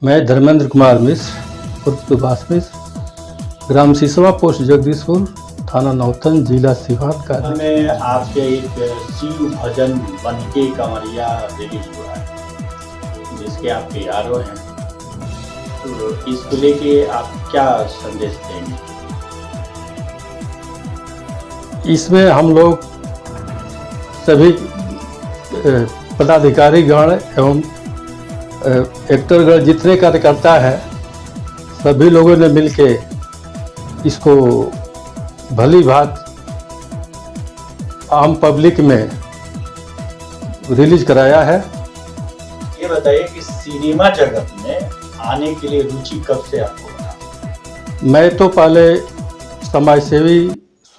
मैं धर्मेंद्र कुमार मिश्र उर्फ सुभाष मिश्र, ग्राम सिसवा, पोस्ट जगदीशपुर, थाना नौतन, जिला सीवान का। में आपके एक शिव भजन बनके कंवरिया रिलीज हुआ है, जिसके आप PRO हैं, तो इसको लेके आप क्या संदेश देंगे? इसमें हम लोग सभी पदाधिकारी गण एवं एक्टरगण जितने कार्यकर्ता है, सभी लोगों ने मिलके इसको भली भांति आम पब्लिक में रिलीज कराया है। ये बताइए कि सिनेमा जगत में आने के लिए रुचि कब से आपको बना? मैं तो पहले समाज सेवी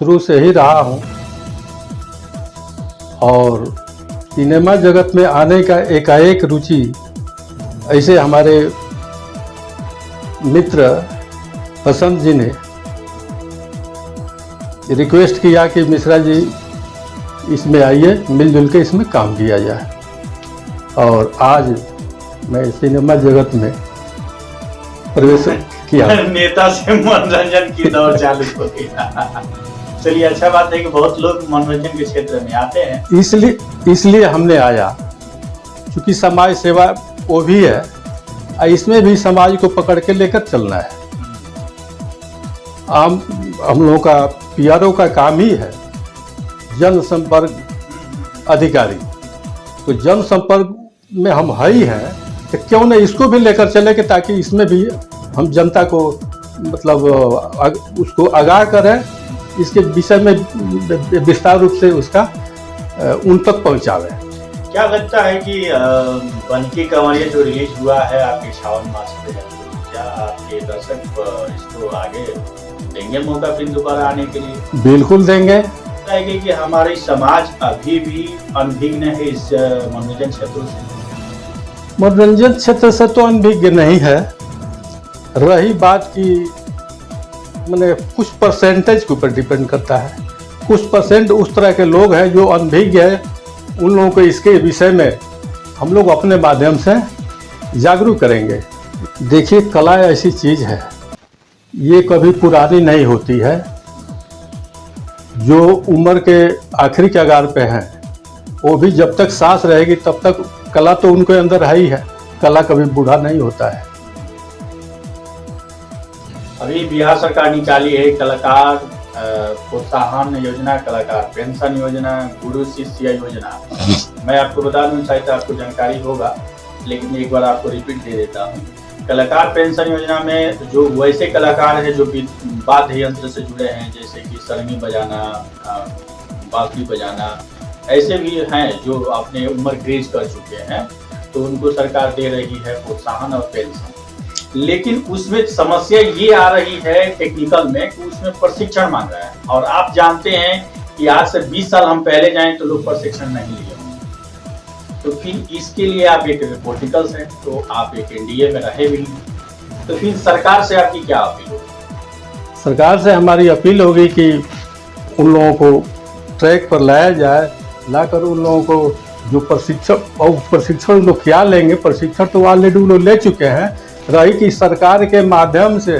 शुरू से ही रहा हूँ और सिनेमा जगत में आने का एकाएक रुचि ऐसे हमारे मित्र बसंत जी ने रिक्वेस्ट किया कि मिश्रा जी इसमें आइए, मिलजुल के इसमें काम किया जाए, और आज मैं सिनेमा जगत में प्रवेश किया। नेता से मनोरंजन की दौर चालू हो गया। चलिए, अच्छा बात है कि बहुत लोग मनोरंजन के क्षेत्र में आते हैं। इसलिए हमने आया, क्योंकि समाज सेवा वो भी है और इसमें भी समाज को पकड़ के लेकर चलना है। हम लोगों का PRO का काम ही है जनसंपर्क अधिकारी, तो जनसंपर्क में हम है ही हैं, तो क्यों न इसको भी लेकर चले कि ताकि इसमें भी हम जनता को मतलब उसको आगाह करें, इसके विषय में विस्तार रूप से उसका उन तक पहुंचावे। क्या लगता है कि बनके कंवरिया जो रिलीज हुआ है आपके सावन मास में, क्या आपके दर्शक इसको आगे देंगे मौका फिर दोबारा आने के लिए? बिल्कुल देंगे। कि हमारी समाज अभी भी अनभिज्ञ है इस मनोरंजन क्षेत्र से। मनोरंजन क्षेत्र से तो अनभिज्ञ नहीं है। रही बात की मैंने कुछ परसेंटेज के ऊपर डिपेंड करता है, कुछ परसेंट उस तरह के लोग हैं जो अनभिज्ञ है, उन लोगों को इसके विषय में हम लोग अपने माध्यम से जागरूक करेंगे। देखिए, कला ऐसी चीज़ है, ये कभी पुरानी नहीं होती है। जो उम्र के आखिरी कगार पे हैं, वो भी जब तक सांस रहेगी तब तक कला तो उनके अंदर है ही है। कला कभी बूढ़ा नहीं होता है। अभी बिहार सरकार निकाली है कलाकार प्रोत्साहन योजना, कलाकार पेंशन योजना, गुरु शिष्य योजना। मैं आपको बता दूं, शायद आपको जानकारी होगा, लेकिन एक बार आपको रिपीट दे देता हूँ। कलाकार पेंशन योजना में जो वैसे कलाकार हैं जो वाद्य यंत्र से जुड़े हैं, जैसे कि सरंगी बजाना, बांसुरी बजाना, ऐसे भी हैं जो अपने उम्र ग्रेज कर चुके हैं, तो उनको सरकार दे रही है प्रोत्साहन और पेंशन। लेकिन उसमें समस्या ये आ रही है टेक्निकल में कि उसमें प्रशिक्षण मांग रहा है, और आप जानते हैं कि आज से 20 साल हम पहले जाएं तो लोग प्रशिक्षण नहीं लिए होंगे। तो फिर इसके लिए आप एक पॉलिटिकल्स हैं, तो आप एक NDA में रहे भी, तो फिर सरकार से आपकी क्या अपील होगी? सरकार से हमारी अपील होगी कि उन लोगों को ट्रैक पर लाया जाए, लाकर उन लोगों को जो प्रशिक्षण लोग क्या लेंगे, प्रशिक्षण तो ऑलरेडी वो लोग ले चुके हैं। रही कि सरकार के माध्यम से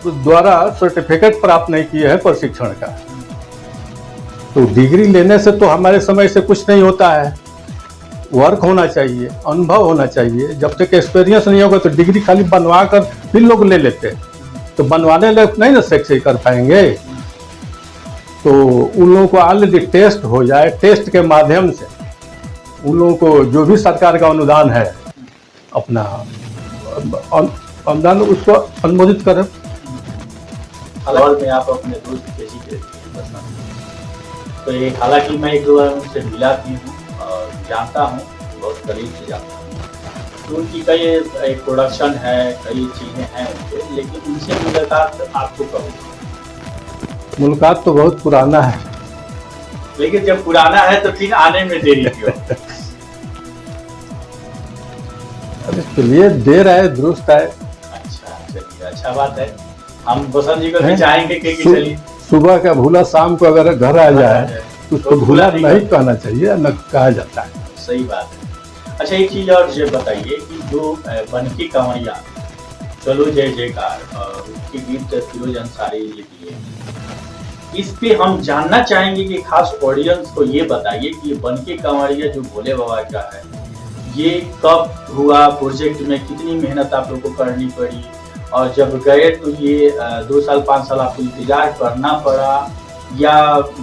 द्वारा सर्टिफिकेट प्राप्त नहीं किए हैं प्रशिक्षण का, तो डिग्री लेने से तो हमारे समय से कुछ नहीं होता है। वर्क होना चाहिए, अनुभव होना चाहिए। जब तक एक्सपीरियंस नहीं होगा तो डिग्री खाली बनवा कर फिर लोग ले लेते हैं, तो बनवाने लोग नहीं ना सक्सेस कर पाएंगे। तो उन लोगों को ऑलरेडी टेस्ट हो जाए, टेस्ट के माध्यम से उन लोगों को जो भी सरकार का अनुदान है, अपना अनुदान उसको अनुमोदित करें। हाल में आप अपने दोस्त कैसी रहती है? तो ये हालांकि मैं एक दो बार उनसे मिला भी हूँ और जानता हूँ, बहुत करीब से जानता हूँ। तो उनकी कई एक प्रोडक्शन है, कई चीज़ें हैं उनके, लेकिन उनसे मुलाकात आपको कब? मुलाकात तो बहुत पुराना है। लेकिन जब पुराना है तो फिर आने में देरी क्यों? चलिए, देर है दुरुस्त है। अच्छा, चलिए, अच्छा बात है। हम बसंत जी को भी चाहेंगे कि चलिए, सुबह का भूला शाम को अगर घर आ जाए तो उसको भूला नहीं कहना चाहिए, न कहा जाता है। सही बात है। अच्छा, एक चीज और ये बताइए कि जो बनके कंवरिया चलो जय जयकार उसके गीत फिरोज अंसारी लिखी है, इस पे हम जानना चाहेंगे कि खास ऑडियंस को ये बताइए कि ये बनके कंवरिया जो भोले बाबा का है, ये कब हुआ, प्रोजेक्ट में कितनी मेहनत आप लोगों को करनी पड़ी, और जब गए तो ये 2 साल 5 साल आपको इंतजार करना पड़ा, या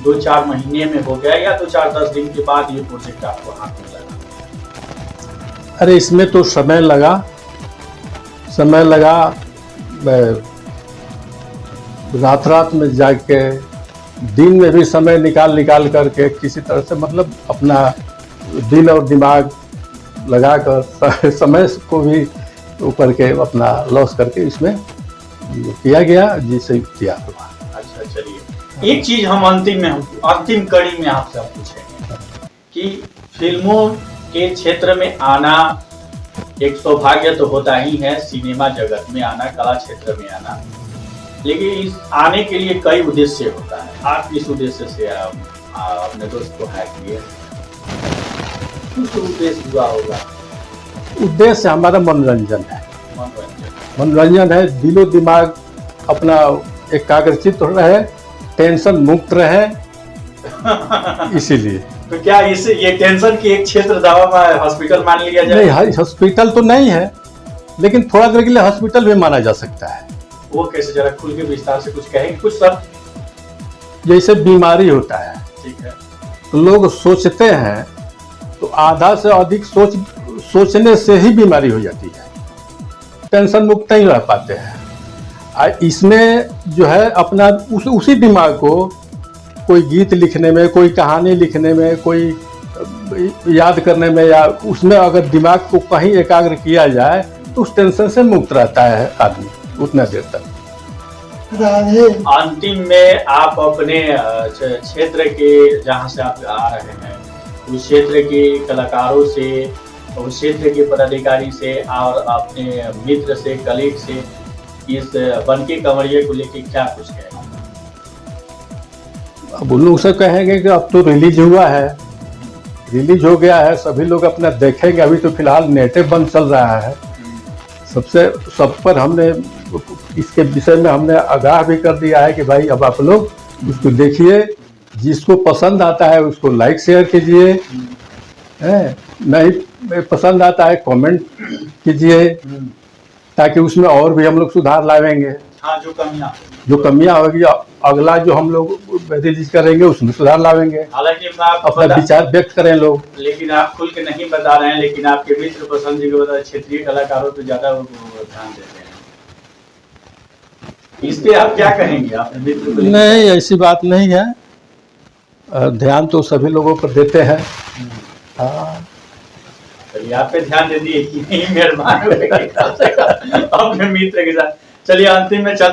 2-4 महीने में हो गया, या 2-4-10 दिन के बाद ये प्रोजेक्ट आपको हाथ में लगा? अरे इसमें तो समय लगा। रात में जाग के, दिन में भी समय निकाल करके किसी तरह से मतलब अपना दिल और दिमाग लगाकर समय को भी ऊपर के अपना लॉस करके इसमें किया गया, जिससे किया हुआ। अच्छा, चलिए एक चीज हम अंतिम कड़ी में आपसे पूछेंगे कि फिल्मों के क्षेत्र में आना एक सौभाग्य तो होता ही है, सिनेमा जगत में आना, कला क्षेत्र में आना, लेकिन इस आने के लिए कई उद्देश्य होता है। आप किस उद्देश्य से अपने दोस्त को हैक किए? कुछ उद्देश्य हुआ होगा। उद्देश्य हमारा मनोरंजन है, दिलो दिमाग अपना एकाग्रचित रहे, टेंशन मुक्त रहे, इसीलिए। तो क्या ये टेंशन की एक क्षेत्र दवा में हॉस्पिटल मान लिया जाए? नहीं, हॉस्पिटल तो नहीं है, लेकिन थोड़ा देर के लिए हॉस्पिटल भी माना जा सकता है। वो कैसे, जरा खुल के विस्तार से कुछ कहेंगे? कुछ सब जैसे बीमारी होता है, ठीक है, तो लोग सोचते हैं तो आधा से अधिक सोचने से ही बीमारी हो जाती है, टेंशन मुक्त नहीं रह पाते हैं। इसमें जो है अपना उसी दिमाग को कोई गीत लिखने में, कोई कहानी लिखने में, कोई याद करने में, या उसमें अगर दिमाग को कहीं एकाग्र किया जाए तो उस टेंशन से मुक्त रहता है आदमी उतना देर तक। अंतिम में आप अपने क्षेत्र के, जहाँ से आप आ रहे हैं, उस क्षेत्र के कलाकारों से, उस क्षेत्र के पदाधिकारी से और अपने मित्र से, कलीग से इस बनके कंवरिया को लेके क्या कुछ कहेंगे? अब उन लोग से कहेंगे कि अब तो रिलीज हो गया है, सभी लोग अपना देखेंगे। अभी तो फिलहाल नेटे बंद चल रहा है, सब पर हमने इसके विषय में हमने आगाह भी कर दिया है कि भाई अब आप लोग उसको देखिए, जिसको पसंद आता है उसको लाइक शेयर कीजिए, नहीं पसंद आता है कमेंट कीजिए, ताकि उसमें और भी हम लोग सुधार लाएंगे। हाँ, जो कमियां होगी अगला जो हम लोग रिलीज करेंगे उसमें सुधार लावेंगे। हालांकि अपना विचार व्यक्त करें लोग, लेकिन आप खुल के नहीं बता रहे हैं, लेकिन आपके मित्र पसंद के बता, क्षेत्रीय कलाकारों पे ज्यादा ध्यान देते हैं, इस पे आप क्या कहेंगे अपने मित्र को? नहीं, ऐसी बात नहीं है, ध्यान तो सभी लोगों पर देते हैं। हाँ, चलिए आप पे ध्यान दे दिए कि नहीं, मेहरबान अपने मित्र के साथ। चलिए अंतिम में चलते